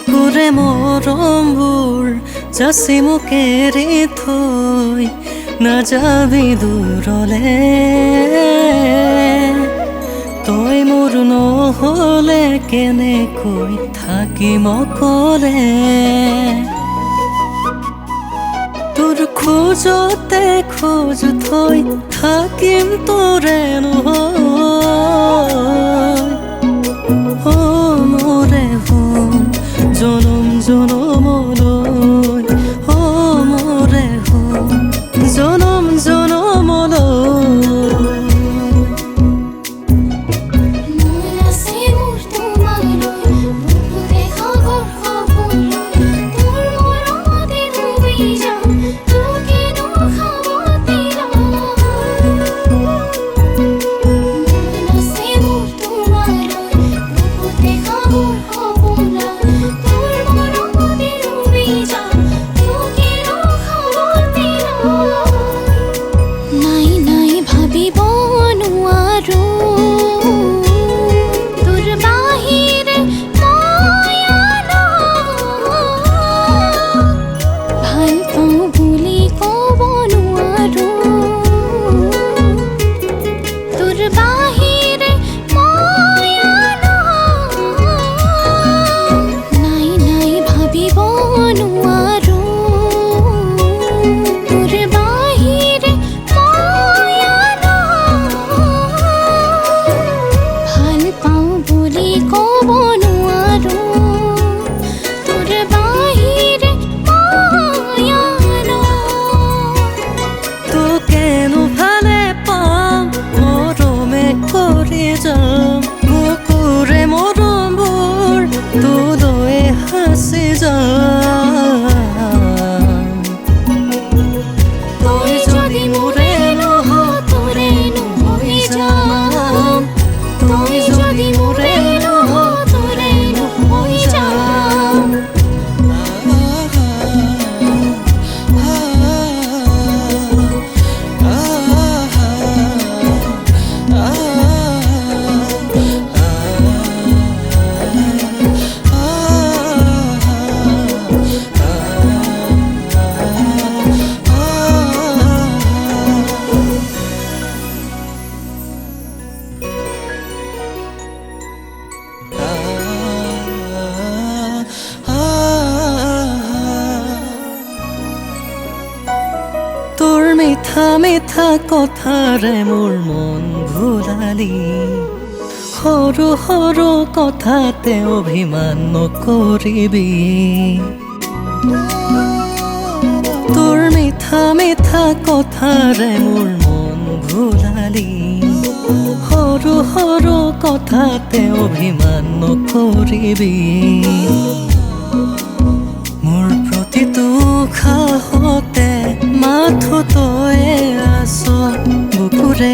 বুকুৰে মৰমবোৰ যাচি মোক এৰি থৈ নাযাবি দূৰলে। তই মোৰ নহ'লে কেনেকৈ থাকিম অকলে। তোৰ খোজতে খোজ থৈ থাকিম তোৰে নহয়। অ মোৰে সোণ জনম জনমলৈ, অ মোৰে সোণ জনম জনমলৈ। বুকুৰে মৰমবোৰ তোলৈ সাঁচি যাম। তই যদি মোৰে নহ তোৰে নহৈ যাম। তই যদি মোৰে নহ তোৰে নহৈ যাম। তোৰ মিঠা মিঠা কথাৰে মোৰ মন ভুলালি। সৰু সৰু কথাতে অভিমান নকৰিবি। তোৰ মিঠা মিঠা কথাৰে মোৰ মন ভুলালি। সৰু সৰু কথাতে অভিমান নকৰিবি। মোৰ প্ৰতিটো উশাহতে মাথো তয়ে আছ। বুকুৰে